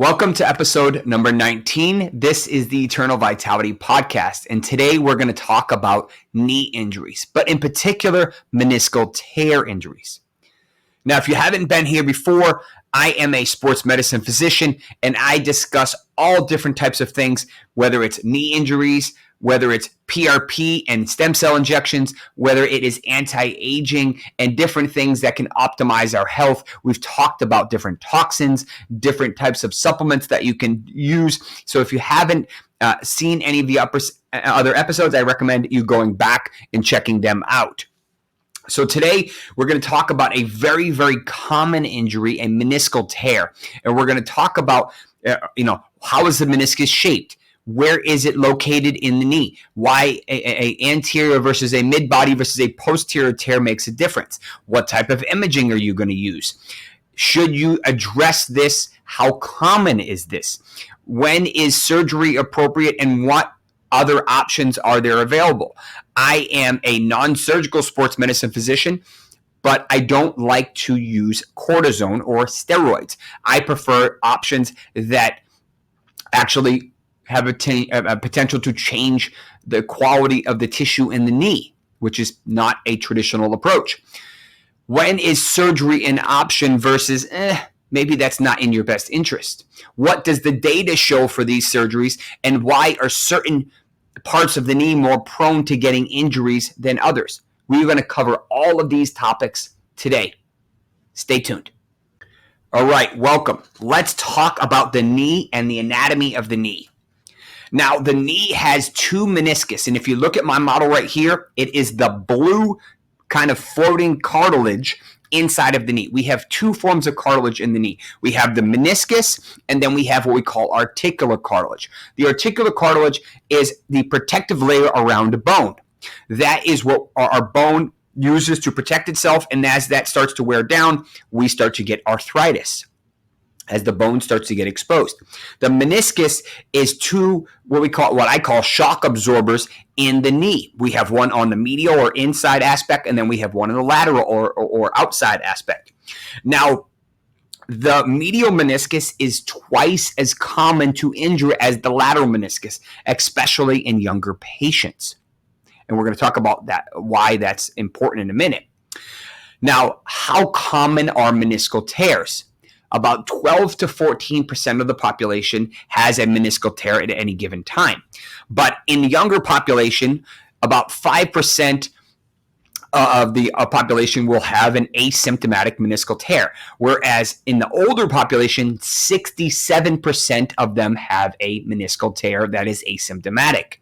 Welcome to episode number 19. This is the Eternal Vitality Podcast, and today we're going to talk about knee injuries, but in particular, meniscal tear injuries. Now, if you haven't been here before, I am a sports medicine physician, and I discuss all different types of things, whether it's knee injuries, whether it's PRP and stem cell injections, whether it is anti-aging and different things that can optimize our health. We've talked about different toxins, different types of supplements that you can use. So if you haven't seen any of the other episodes, I recommend you going back and checking them out. So today we're going to talk about a very, very common injury, a meniscal tear. And we're going to talk about, how is the meniscus shaped? Where is it located in the knee? Why a anterior versus a midbody versus a posterior tear makes a difference? What type of imaging are you going to use? Should you address this? How common is this? When is surgery appropriate, and what other options are there available? I am a non-surgical sports medicine physician, but I don't like to use cortisone or steroids. I prefer options that actually have a potential to change the quality of the tissue in the knee, which is not a traditional approach. When is surgery an option versus maybe that's not in your best interest? What does the data show for these surgeries, and why are certain parts of the knee more prone to getting injuries than others? We're going to cover all of these topics today. Stay tuned. All right, welcome. Let's talk about the knee and the anatomy of the knee. Now, the knee has two meniscus, and if you look at my model right here, it is the blue kind of floating cartilage inside of the knee. We have two forms of cartilage in the knee. We have the meniscus, and then we have what we call articular cartilage. The articular cartilage is the protective layer around a bone. That is what our bone uses to protect itself, and as that starts to wear down, we start to get arthritis as the bone starts to get exposed. The meniscus is two what I call shock absorbers in the knee. We have one on the medial or inside aspect, and then we have one on the lateral or outside aspect. Now, the medial meniscus is twice as common to injure as the lateral meniscus, especially in younger patients. And we're going to talk about that, why that's important in a minute. Now, how common are meniscal tears? About 12 to 14% of the population has a meniscal tear at any given time. But in the younger population, about 5% of the population will have an asymptomatic meniscal tear, whereas in the older population, 67% of them have a meniscal tear that is asymptomatic.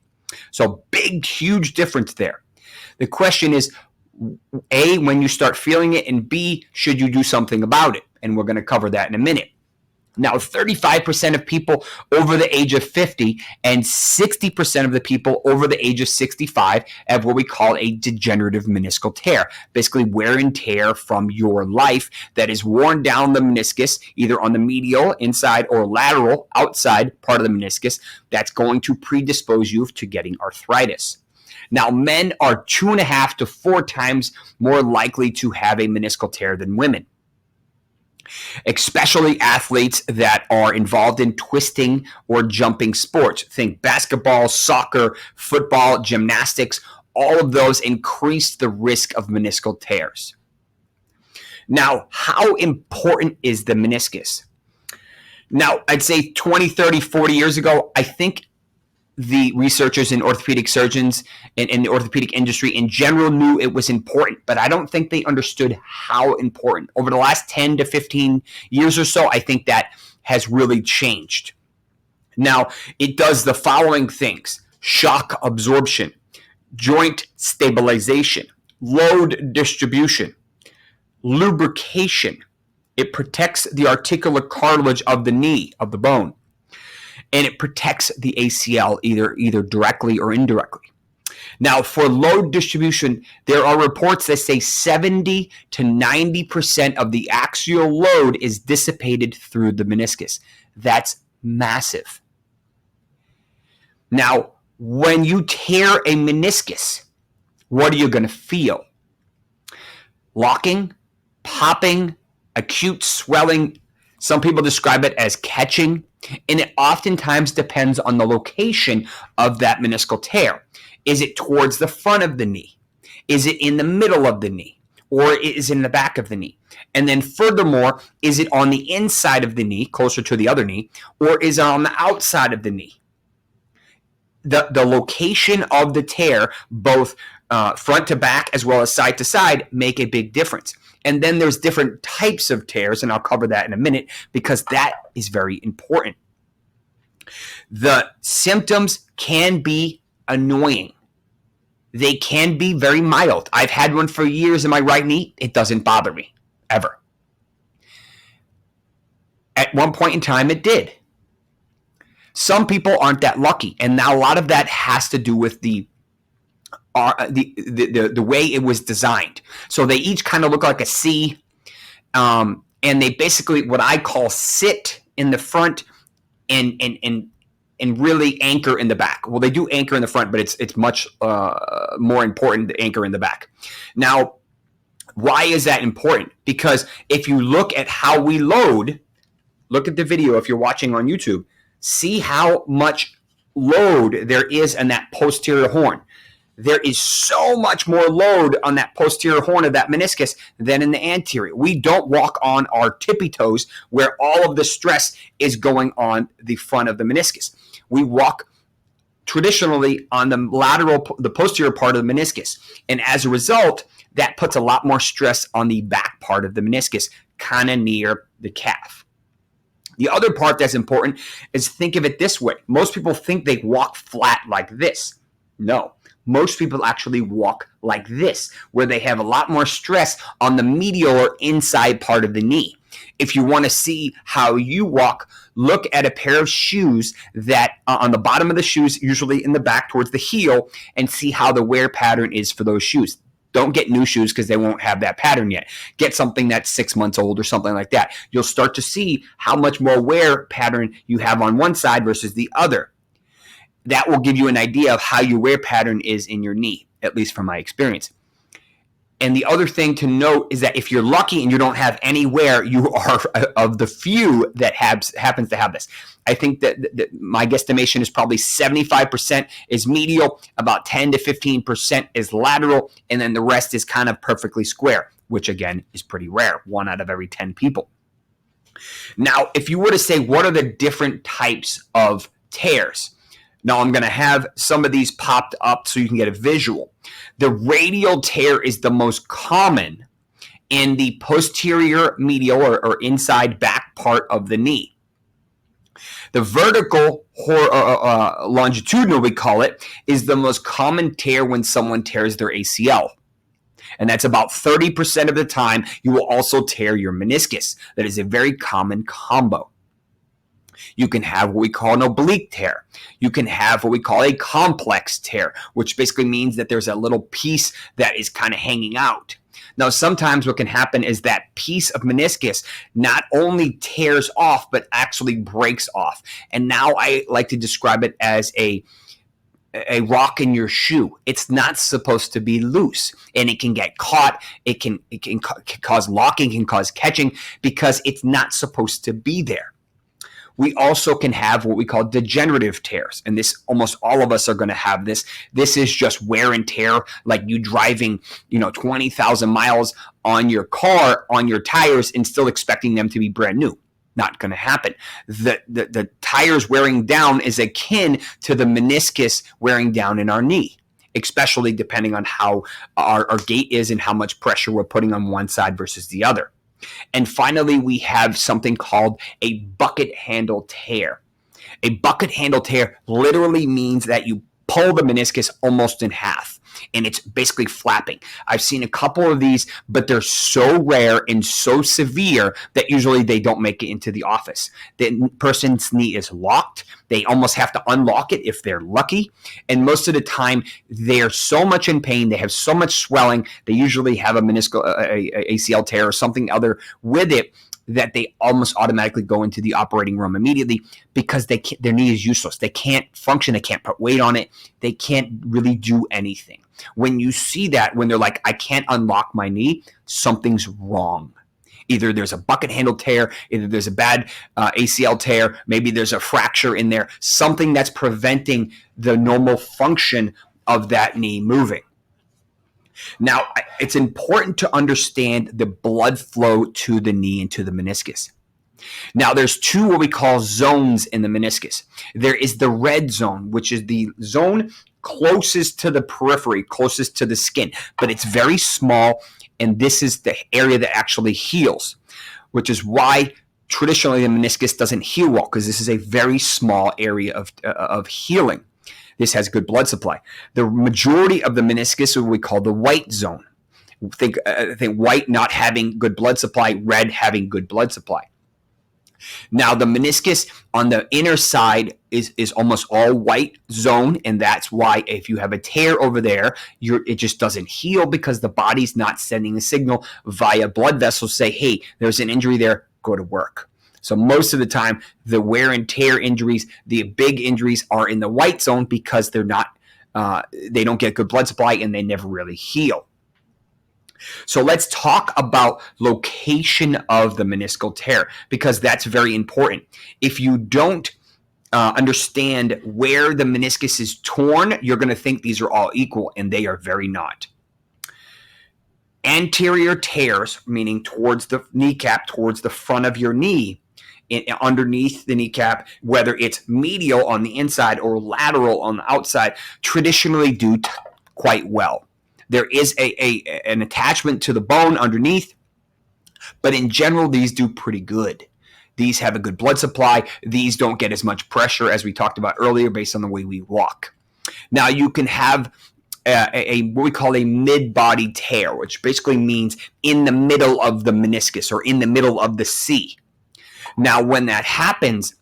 So big, huge difference there. The question is, A, when you start feeling it, and B, should you do something about it? And we're going to cover that in a minute. Now, 35% of people over the age of 50 and 60% of the people over the age of 65 have what we call a degenerative meniscal tear, basically wear and tear from your life that is worn down the meniscus, either on the medial, inside, or lateral, outside part of the meniscus, that's going to predispose you to getting arthritis. Now, men are 2.5 to 4 times more likely to have a meniscal tear than women, especially athletes that are involved in twisting or jumping sports. Think basketball, soccer, football, gymnastics. All of those increase the risk of meniscal tears. Now, how important is the meniscus? Now, I'd say 20, 30, 40 years ago, I think the researchers and orthopedic surgeons and the orthopedic industry in general knew it was important, but I don't think they understood how important. Over the last 10 to 15 years or so, I think that has really changed. Now, it does the following things: shock absorption, joint stabilization, load distribution, lubrication. It protects the articular cartilage of the knee, of the bone, and it protects the ACL either directly or indirectly. Now, for load distribution, there are reports that say 70 to 90% of the axial load is dissipated through the meniscus. That's massive. Now, when you tear a meniscus, what are you going to feel? Locking, popping, acute swelling, Some people describe it as catching, and it oftentimes depends on the location of that meniscal tear. Is it towards the front of the knee? Is it in the middle of the knee? Or is it in the back of the knee? And then furthermore, is it on the inside of the knee, closer to the other knee, or is it on the outside of the knee? The location of the tear, both front to back as well as side to side, make a big difference. And then there's different types of tears, and I'll cover that in a minute because that is very important. The symptoms can be annoying. They can be very mild. I've had one for years in my right knee. It doesn't bother me, ever. At one point in time, it did. Some people aren't that lucky, and now a lot of that has to do with the way it was designed. So they each kind of look like a C, and they basically what I call sit in the front and really anchor in the back. Well, they do anchor in the front, but it's much more important to anchor in the back. Now, why is that important? Because if you look at how we load, look at the video if you're watching on YouTube, see how much load there is in that posterior horn. There is so much more load on that posterior horn of that meniscus than in the anterior. We don't walk on our tippy toes where all of the stress is going on the front of the meniscus. We walk traditionally on the posterior part of the meniscus. And as a result, that puts a lot more stress on the back part of the meniscus, kind of near the calf. The other part that's important is think of it this way. Most people think they walk flat like this. No. Most people actually walk like this, where they have a lot more stress on the medial or inside part of the knee. If you want to see how you walk, look at a pair of shoes that on the bottom of the shoes, usually in the back towards the heel, and see how the wear pattern is for those shoes. Don't get new shoes because they won't have that pattern yet. Get something that's 6 months old or something like that. You'll start to see how much more wear pattern you have on one side versus the other. That will give you an idea of how your wear pattern is in your knee, at least from my experience. And the other thing to note is that if you're lucky and you don't have any wear, you are of the few that happens to have this. I think that my guesstimation is probably 75% is medial, about 10 to 15% is lateral, and then the rest is kind of perfectly square, which again is pretty rare, 1 out of every 10 people. Now, if you were to say what are the different types of tears? Now, I'm going to have some of these popped up so you can get a visual. The radial tear is the most common in the posterior medial or inside back part of the knee. The vertical longitudinal, we call it, is the most common tear when someone tears their ACL. And that's about 30% of the time you will also tear your meniscus. That is a very common combo. You can have what we call an oblique tear. You can have what we call a complex tear, which basically means that there's a little piece that is kind of hanging out. Now, sometimes what can happen is that piece of meniscus not only tears off, but actually breaks off. And now I like to describe it as a rock in your shoe. It's not supposed to be loose, and it can get caught. It can cause locking, can cause catching because it's not supposed to be there. We also can have what we call degenerative tears, and this almost all of us are going to have this. This is just wear and tear, like you driving, 20,000 miles on your car, on your tires, and still expecting them to be brand new. Not going to happen. The tires wearing down is akin to the meniscus wearing down in our knee, especially depending on how our gait is and how much pressure we're putting on one side versus the other. And finally, we have something called a bucket handle tear. A bucket handle tear literally means that you pull the meniscus almost in half, and it's basically flapping. I've seen a couple of these, but they're so rare and so severe that usually they don't make it into the office. The person's knee is locked. They almost have to unlock it if they're lucky. And most of the time, they're so much in pain. They have so much swelling. They usually have a meniscal, ACL tear or something other with it that they almost automatically go into the operating room immediately because their knee is useless. They can't function. They can't put weight on it. They can't really do anything. When you see that, when they're like, I can't unlock my knee, something's wrong. Either there's a bucket handle tear, either there's a bad ACL tear, maybe there's a fracture in there, something that's preventing the normal function of that knee moving. Now, it's important to understand the blood flow to the knee and to the meniscus. Now, there's two what we call zones in the meniscus. There is the red zone, which is the zone closest to the periphery, closest to the skin, but it's very small, and this is the area that actually heals, which is why traditionally the meniscus doesn't heal well, because this is a very small area of healing. This has good blood supply. The majority of the meniscus is what we call the white zone. Think white not having good blood supply, red having good blood supply. Now, the meniscus on the inner side is almost all white zone, and that's why if you have a tear over there, it just doesn't heal because the body's not sending a signal via blood vessels say, hey, there's an injury there, go to work. So most of the time, the wear and tear injuries, the big injuries are in the white zone because they don't get good blood supply and they never really heal. So let's talk about location of the meniscal tear, because that's very important. If you don't understand where the meniscus is torn, you're going to think these are all equal, and they are very not. Anterior tears, meaning towards the kneecap, towards the front of your knee, underneath the kneecap, whether it's medial on the inside or lateral on the outside, traditionally do quite well. There is an attachment to the bone underneath, but in general, these do pretty good. These have a good blood supply. These don't get as much pressure as we talked about earlier based on the way we walk. Now, you can have what we call a midbody tear, which basically means in the middle of the meniscus or in the middle of the C. Now, when that happens,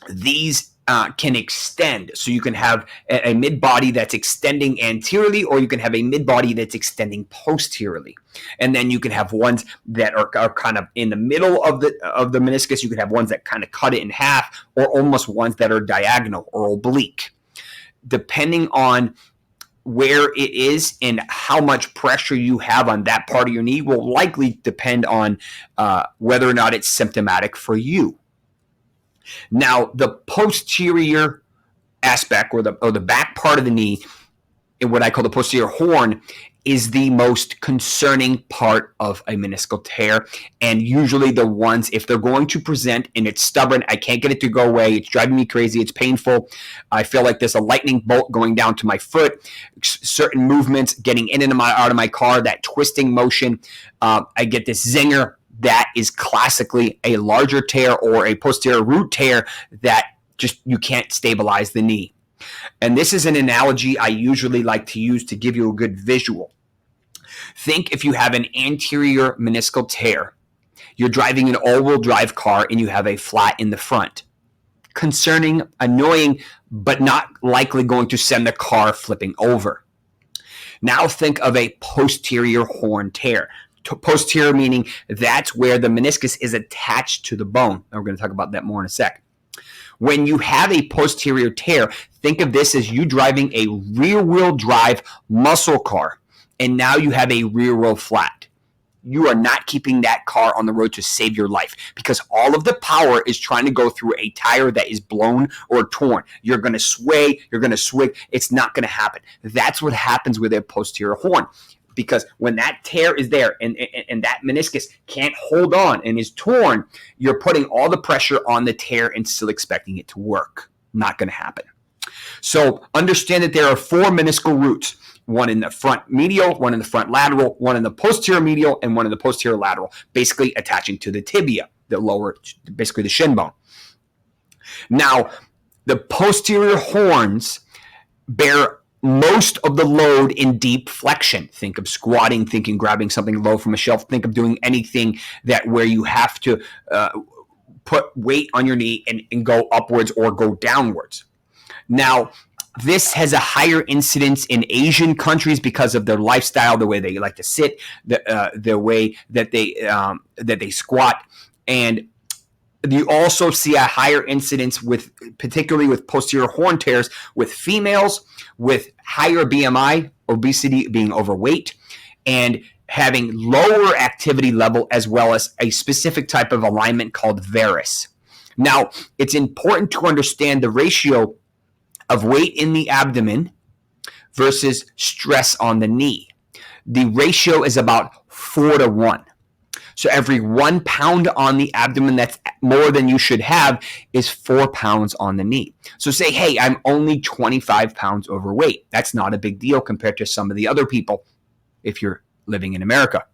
these can extend. So you can have a midbody that's extending anteriorly, or you can have a midbody that's extending posteriorly. And then you can have ones that are kind of in the middle of the meniscus. You can have ones that kind of cut it in half, or almost ones that are diagonal or oblique. Depending on where it is and how much pressure you have on that part of your knee will likely depend on whether or not it's symptomatic for you. Now, the posterior aspect, or the back part of the knee, what I call the posterior horn, is the most concerning part of a meniscal tear. And usually the ones, if they're going to present and it's stubborn, I can't get it to go away, it's driving me crazy, it's painful, I feel like there's a lightning bolt going down to my foot, certain movements, getting in and out of my car, that twisting motion, I get this zinger. That is classically a larger tear or a posterior root tear that just you can't stabilize the knee. And this is an analogy I usually like to use to give you a good visual. Think if you have an anterior meniscal tear, you're driving an all-wheel drive car and you have a flat in the front. Concerning, annoying, but not likely going to send the car flipping over. Now think of a posterior horn tear. Posterior meaning that's where the meniscus is attached to the bone. And we're going to talk about that more in a sec. When you have a posterior tear, think of this as you driving a rear-wheel drive muscle car, and now you have a rear-wheel flat. You are not keeping that car on the road to save your life, because all of the power is trying to go through a tire that is blown or torn. You're going to sway, you're going to swig. It's not going to happen. That's what happens with a posterior horn. Because when that tear is there and that meniscus can't hold on and is torn, you're putting all the pressure on the tear and still expecting it to work. Not going to happen. So understand that there are 4 meniscal roots. One in the front medial, one in the front lateral, one in the posterior medial, and one in the posterior lateral, basically attaching to the tibia, the lower, basically the shin bone. Now, the posterior horns bear most of the load in deep flexion. Think of squatting, think of grabbing something low from a shelf, think of doing anything that where you have to put weight on your knee and go upwards or go downwards. Now, this has a higher incidence in Asian countries because of their lifestyle, the way they like to sit, the way that they squat, and you also see a higher incidence particularly with posterior horn tears with females with higher BMI, obesity, being overweight, and having lower activity level as well as a specific type of alignment called varus. Now, it's important to understand the ratio of weight in the abdomen versus stress on the knee. The ratio is about 4-to-1. So every 1 pound on the abdomen that's more than you should have is 4 pounds on the knee. So say, hey, I'm only 25 pounds overweight. That's not a big deal compared to some of the other people if you're living in America.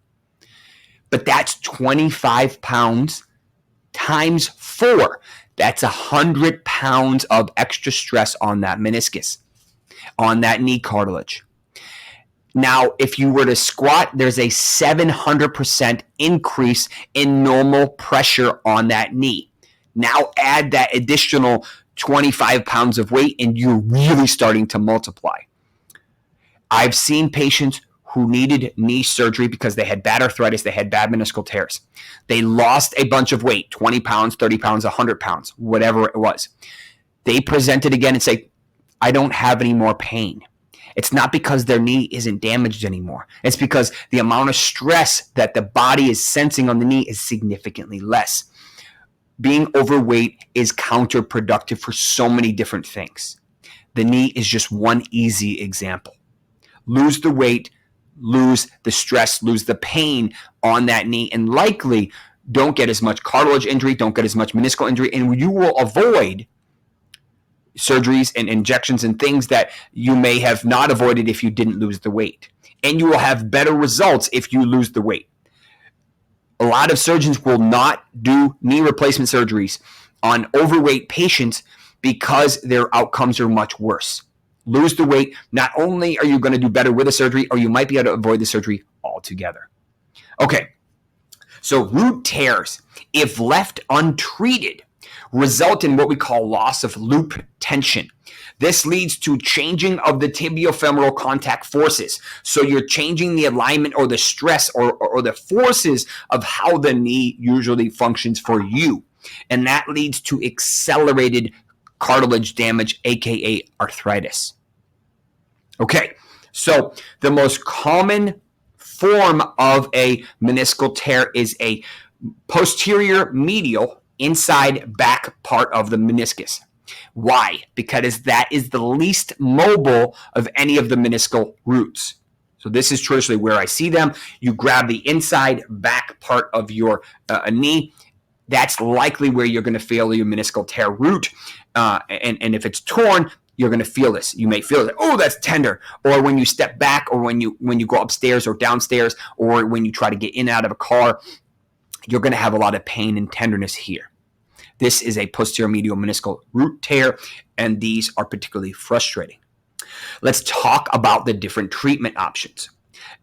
But that's 25 pounds times 4. That's 100 pounds of extra stress on that meniscus, on that knee cartilage. Now, if you were to squat, there's a 700% increase in normal pressure on that knee. Now add that additional 25 pounds of weight and you're really starting to multiply. I've seen patients who needed knee surgery because they had bad arthritis, they had bad meniscal tears. They lost a bunch of weight, 20 pounds, 30 pounds, 100 pounds, whatever it was. They presented again and say, I don't have any more pain. It's not because their knee isn't damaged anymore. It's because the amount of stress that the body is sensing on the knee is significantly less. Being overweight is counterproductive for so many different things. The knee is just one easy example. Lose the weight, lose the stress, lose the pain on that knee, and likely don't get as much cartilage injury, don't get as much meniscal injury, and you will avoid surgeries and injections and things that you may have not avoided if you didn't lose the weight. And you will have better results if you lose the weight. A lot of surgeons will not do knee replacement surgeries on overweight patients because their outcomes are much worse. Lose the weight. Not only are you going to do better with the surgery, or you might be able to avoid the surgery altogether. Okay, so root tears, if left untreated, result in what we call loss of loop tension. This leads to changing of the tibiofemoral contact forces. So you're changing the alignment or the stress or the forces of how the knee usually functions for you. And that leads to accelerated cartilage damage, aka arthritis. Okay, so the most common form of a meniscal tear is a posterior medial inside back part of the meniscus. Why? Because that is the least mobile of any of the meniscal roots. So this is traditionally where I see them. You grab the inside back part of your knee. That's likely where you're going to feel your meniscal tear root. And if it's torn, you're going to feel this. You may feel it. Oh, that's tender. Or when you step back, or when you go upstairs or downstairs, or when you try to get in and out of a car, you're going to have a lot of pain and tenderness here. This is a posterior medial meniscal root tear, and these are particularly frustrating. Let's talk about the different treatment options.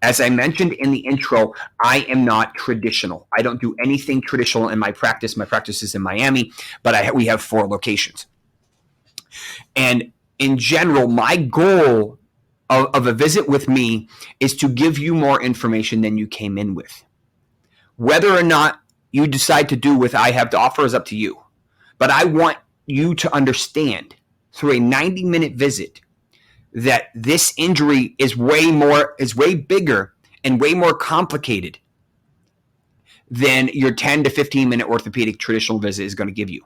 As I mentioned in the intro, I am not traditional. I don't do anything traditional in my practice. My practice is in Miami, but we have 4 locations. And in general, my goal of a visit with me is to give you more information than you came in with. Whether or not you decide to do what I have to offer is up to you. But I want you to understand through a 90-minute visit that this injury is way bigger and way more complicated than your 10 to 15-minute orthopedic traditional visit is going to give you.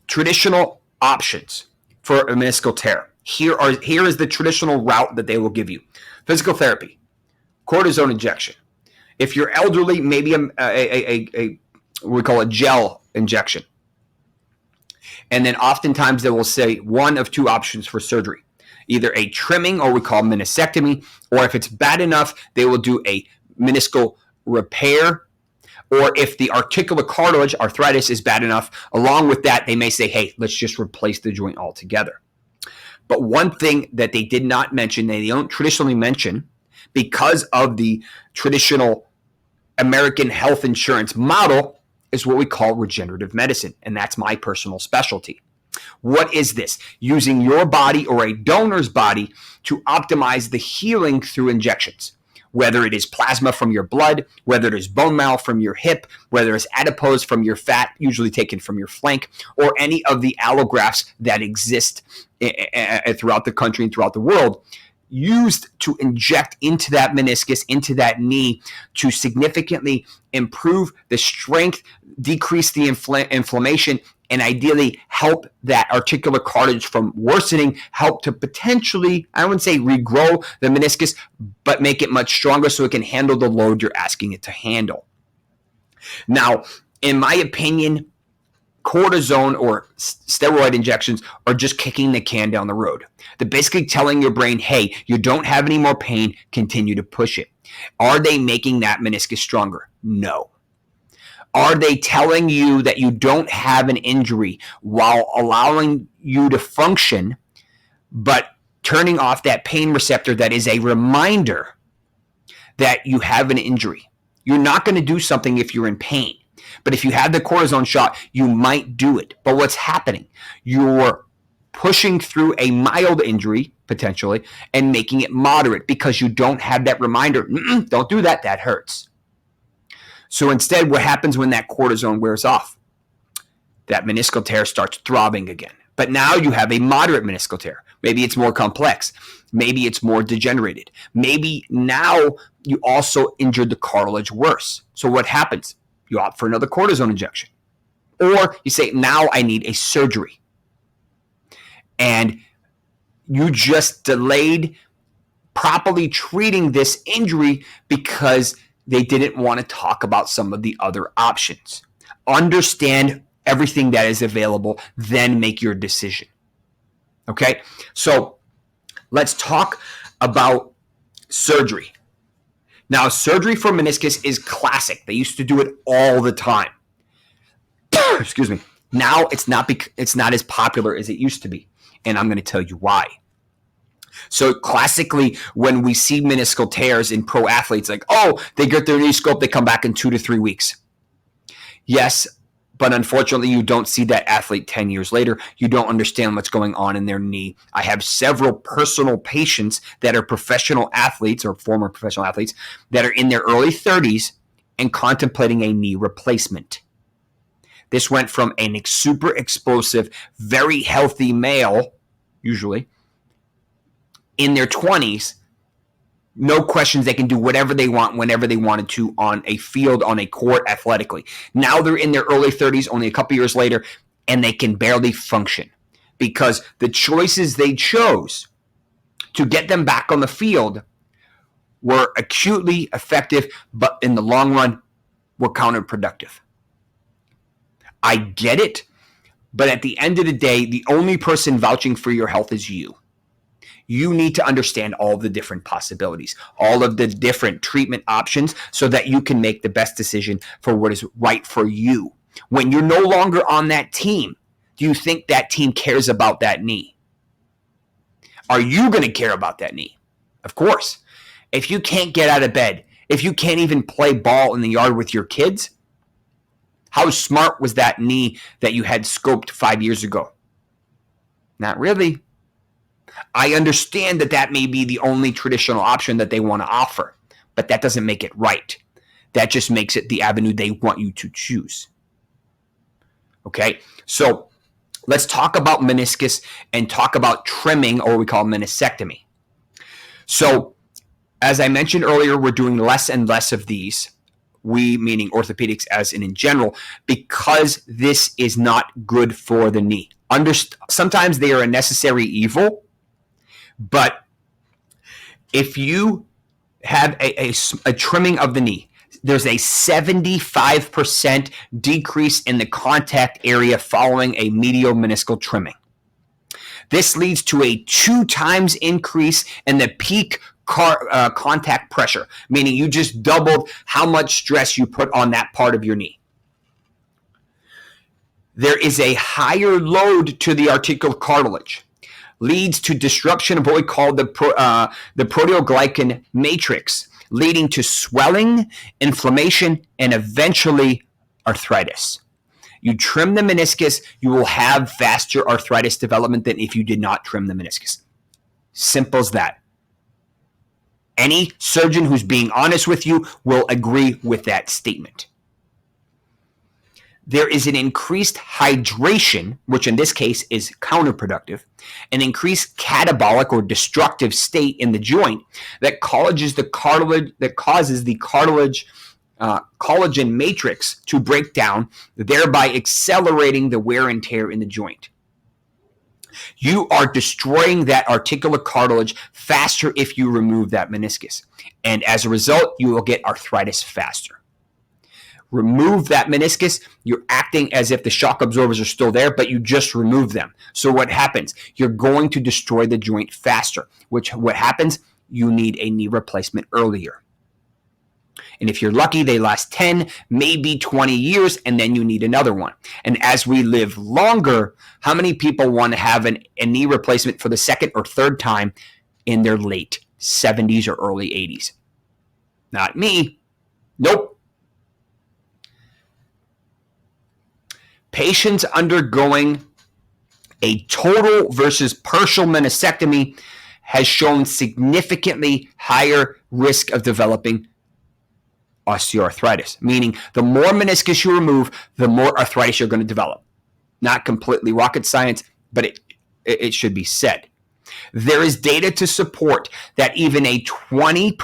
Traditional options for a meniscal tear. Here is the traditional route that they will give you. Physical therapy, cortisone injection. If you're elderly, maybe a we call it gel injection. And then oftentimes they will say one of 2 options for surgery. Either a trimming, or we call meniscectomy, or if it's bad enough, they will do a meniscal repair. Or if the articular cartilage, arthritis, is bad enough, along with that, they may say, hey, let's just replace the joint altogether. But one thing that they did not mention, they don't traditionally mention, because of the traditional American health insurance model, is what we call regenerative medicine, and that's my personal specialty. What is this? Using your body or a donor's body to optimize the healing through injections. Whether it is plasma from your blood, whether it is bone marrow from your hip, whether it's adipose from your fat, usually taken from your flank, or any of the allografts that exist throughout the country and throughout the world, used to inject into that meniscus, into that knee, to significantly improve the strength, decrease the inflammation, and ideally help that articular cartilage from worsening, help to potentially, I wouldn't say regrow the meniscus, but make it much stronger so it can handle the load you're asking it to handle. Now, in my opinion, cortisone or steroid injections are just kicking the can down the road. They're basically telling your brain, hey, you don't have any more pain, continue to push it. Are they making that meniscus stronger? No. Are they telling you that you don't have an injury while allowing you to function, but turning off that pain receptor that is a reminder that you have an injury? You're not going to do something if you're in pain. But if you have the cortisone shot, you might do it. But what's happening? You're pushing through a mild injury, potentially, and making it moderate because you don't have that reminder. Don't do that. That hurts. So instead, what happens when that cortisone wears off? That meniscal tear starts throbbing again. But now you have a moderate meniscal tear. Maybe it's more complex. Maybe it's more degenerated. Maybe now you also injured the cartilage worse. So what happens? You opt for another cortisone injection. Or you say, now I need a surgery. And you just delayed properly treating this injury because they didn't want to talk about some of the other options. Understand everything that is available, then make your decision. Okay? So let's talk about surgery. Now, surgery for meniscus is classic. They used to do it all the time. Excuse me. Now it's not as popular as it used to be, and I'm going to tell you why. So classically, when we see meniscal tears in pro athletes, like, oh, they get their knee scoped, they come back in 2 to 3 weeks. Yes, but unfortunately, you don't see that athlete 10 years later. You don't understand what's going on in their knee. I have several personal patients that are professional athletes or former professional athletes that are in their early 30s and contemplating a knee replacement. This went from a super explosive, very healthy male, usually, in their 20s, no questions, they can do whatever they want whenever they wanted to on a field, on a court, athletically. Now they're in their early 30s, only a couple years later, and they can barely function because the choices they chose to get them back on the field were acutely effective, but in the long run were counterproductive. I get it, but at the end of the day, the only person vouching for your health is you. You need to understand all the different possibilities, all of the different treatment options so that you can make the best decision for what is right for you. When you're no longer on that team, do you think that team cares about that knee? Are you going to care about that knee? Of course. If you can't get out of bed, if you can't even play ball in the yard with your kids, how smart was that knee that you had scoped 5 years ago? Not really. I understand that may be the only traditional option that they want to offer, but that doesn't make it right. That just makes it the avenue they want you to choose. Okay, so let's talk about meniscus and talk about trimming, or what we call meniscectomy. So as I mentioned earlier, we're doing less and less of these, we meaning orthopedics as in general, because this is not good for the knee. Sometimes they are a necessary evil, but if you have a trimming of the knee, there's a 75% decrease in the contact area following a medial meniscal trimming. This leads to a 2 times increase in the peak contact pressure, meaning you just doubled how much stress you put on that part of your knee. There is a higher load to the articular cartilage, leads to disruption of what we call the proteoglycan matrix, leading to swelling, inflammation, and eventually arthritis. You trim the meniscus, you will have faster arthritis development than if you did not trim the meniscus. Simple as that. Any surgeon who's being honest with you will agree with that statement. There is an increased hydration, which in this case is counterproductive, an increased catabolic or destructive state in the joint that causes the cartilage collagen matrix to break down, thereby accelerating the wear and tear in the joint. You are destroying that articular cartilage faster if you remove that meniscus. And as a result, you will get arthritis faster. Remove that meniscus, you're acting as if the shock absorbers are still there, but you just remove them. So what happens? You're going to destroy the joint faster, what happens? You need a knee replacement earlier. And if you're lucky, they last 10, maybe 20 years, and then you need another one. And as we live longer, how many people want to have a knee replacement for the second or third time in their late 70s or early 80s? Not me. Nope. Patients undergoing a total versus partial meniscectomy has shown significantly higher risk of developing osteoarthritis, meaning the more meniscus you remove, the more arthritis you're going to develop. Not completely rocket science, but it should be said. There is data to support that even a 20%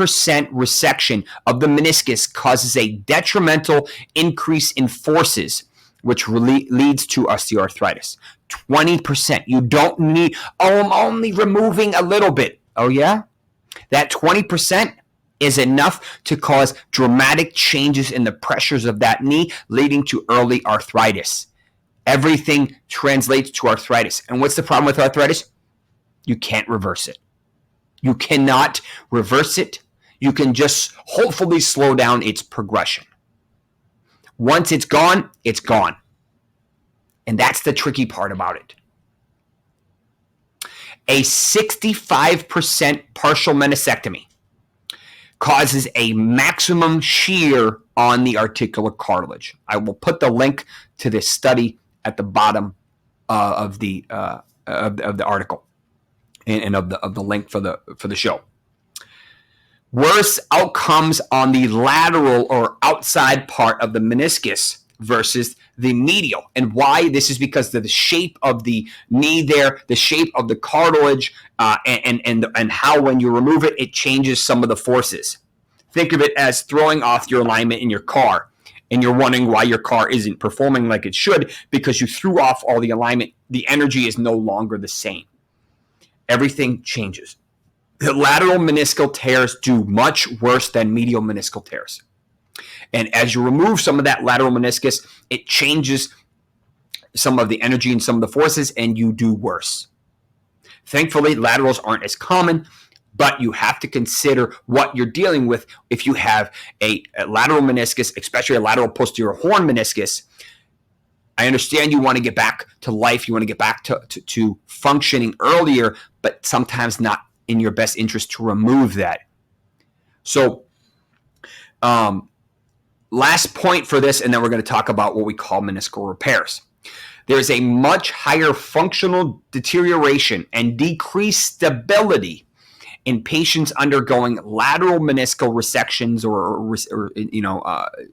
resection of the meniscus causes a detrimental increase in forces, which leads to osteoarthritis. 20%. You don't need, I'm only removing a little bit. Oh, yeah? That 20% is enough to cause dramatic changes in the pressures of that knee, leading to early arthritis. Everything translates to arthritis. And what's the problem with arthritis? You can't reverse it. You cannot reverse it. You can just hopefully slow down its progression. Once it's gone, it's gone. And that's the tricky part about it. A 65% partial meniscectomy causes a maximum shear on the articular cartilage. I will put the link to this study at the bottom of the article and of the link for the show. Worse outcomes on the lateral or outside part of the meniscus versus the medial. And why? This is because of the shape of the knee there, the shape of the cartilage, and how when you remove it, it changes some of the forces. Think of it as throwing off your alignment in your car, and you're wondering why your car isn't performing like it should because you threw off all the alignment. The energy is no longer the same. Everything changes. The lateral meniscal tears do much worse than medial meniscal tears. And as you remove some of that lateral meniscus, it changes some of the energy and some of the forces, and you do worse. Thankfully, laterals aren't as common, but you have to consider what you're dealing with. If you have a lateral meniscus, especially a lateral posterior horn meniscus, I understand you want to get back to life, you want to get back to functioning earlier, but sometimes not in your best interest to remove that. So, last point for this, and then we're going to talk about what we call meniscal repairs. There's a much higher functional deterioration and decreased stability in patients undergoing lateral meniscal resections or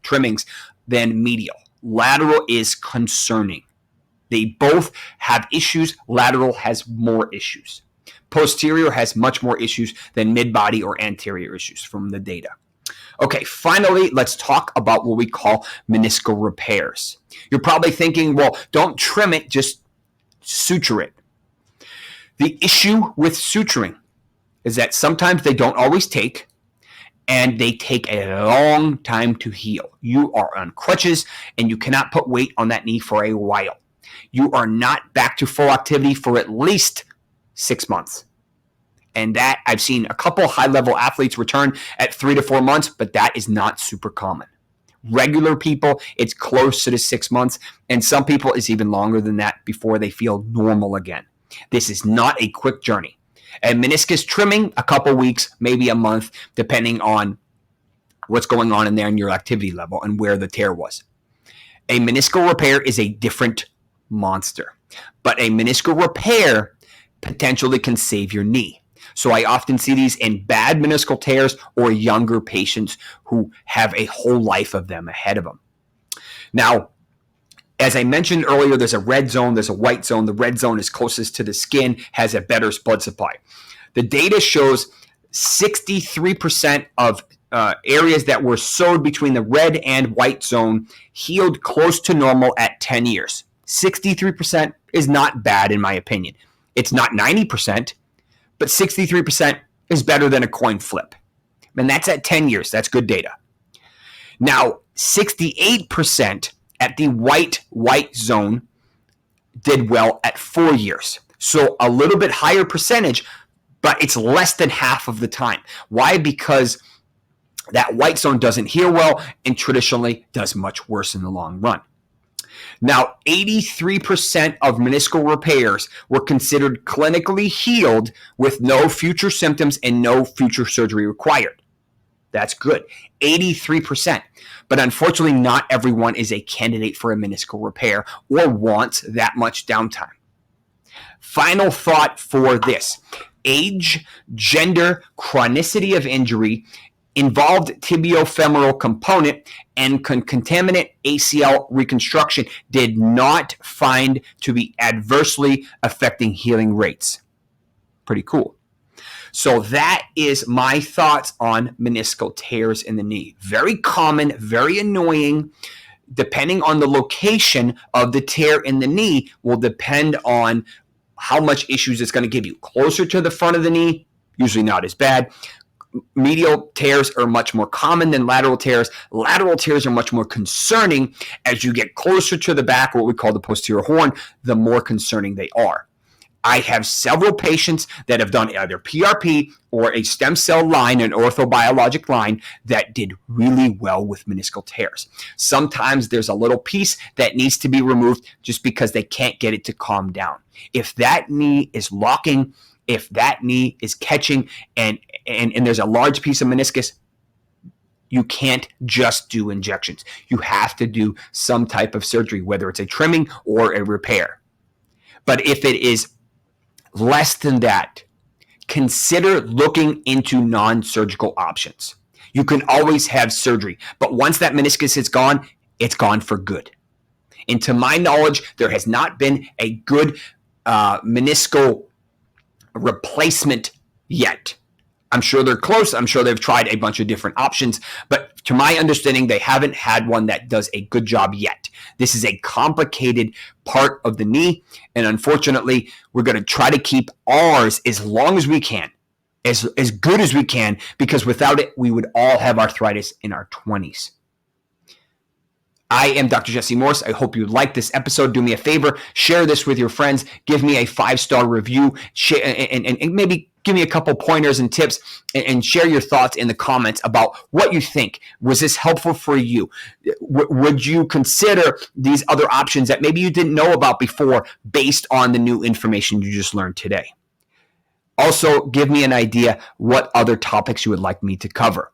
trimmings than medial. Lateral is concerning. They both have issues. Lateral has more issues. Posterior has much more issues than midbody or anterior issues from the data. Okay, finally, let's talk about what we call meniscal repairs. You're probably thinking, well, don't trim it, just suture it. The issue with suturing is that sometimes they don't always take, and they take a long time to heal. You are on crutches, and you cannot put weight on that knee for a while. You are not back to full activity for at least 6 months. And that I've seen a couple high-level athletes return at 3 to 4 months, but that is not super common. Regular people, it's closer to 6 months, and some people it's even longer than that before they feel normal again. This is not a quick journey. And meniscus trimming, a couple weeks, maybe a month, depending on what's going on in there and your activity level and where the tear was. A meniscal repair is a different monster, but a meniscal repair potentially can save your knee. So I often see these in bad meniscal tears or younger patients who have a whole life of them ahead of them. Now, As I mentioned earlier, there's a red zone, there's a white zone. The red zone is closest to the skin, has a better blood supply. The data shows 63% of areas that were sewed between the red and white zone healed close to normal at 10 years. 63% is not bad in my opinion. It's not 90%, but 63% is better than a coin flip. And that's at 10 years. That's good data. Now, 68% at the white zone did well at 4 years. So a little bit higher percentage, but it's less than half of the time. Why? Because that white zone doesn't heal well and traditionally does much worse in the long run. Now, 83% of meniscal repairs were considered clinically healed with no future symptoms and no future surgery required. That's good. 83%. But unfortunately, not everyone is a candidate for a meniscal repair or wants that much downtime. Final thought for this. Age, gender, chronicity of injury, involved tibiofemoral component, and concomitant ACL reconstruction did not find to be adversely affecting healing rates. Pretty cool. So that is my thoughts on meniscal tears in the knee. Very common, very annoying. Depending on the location of the tear in the knee will depend on how much issues it's going to give you. Closer to the front of the knee, usually not as bad. Medial tears are much more common than lateral tears. Lateral tears are much more concerning. As you get closer to the back, what we call the posterior horn, the more concerning they are. I have several patients that have done either PRP or a stem cell line, an orthobiologic line, that did really well with meniscal tears. Sometimes there's a little piece that needs to be removed just because they can't get it to calm down. If that knee is locking, if that knee is catching, and there's a large piece of meniscus, you can't just do injections. You have to do some type of surgery, whether it's a trimming or a repair. But if it is less than that, consider looking into non-surgical options. You can always have surgery, but once that meniscus is gone, it's gone for good. And to my knowledge, there has not been a good meniscal replacement yet. I'm sure they're close. I'm sure they've tried a bunch of different options, but to my understanding, they haven't had one that does a good job yet. This is a complicated part of the knee, and unfortunately, we're going to try to keep ours as long as we can, as good as we can, because without it, we would all have arthritis in our 20s. I am Dr. Jesse Morse. I hope you liked this episode. Do me a favor, share this with your friends. Give me a 5-star review, and maybe give me a couple pointers and tips, and share your thoughts in the comments about what you think. Was this helpful for you? Would you consider these other options that maybe you didn't know about before based on the new information you just learned today? Also, give me an idea what other topics you would like me to cover.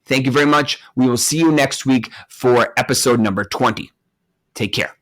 Thank you very much. We will see you next week for episode number 20. Take care.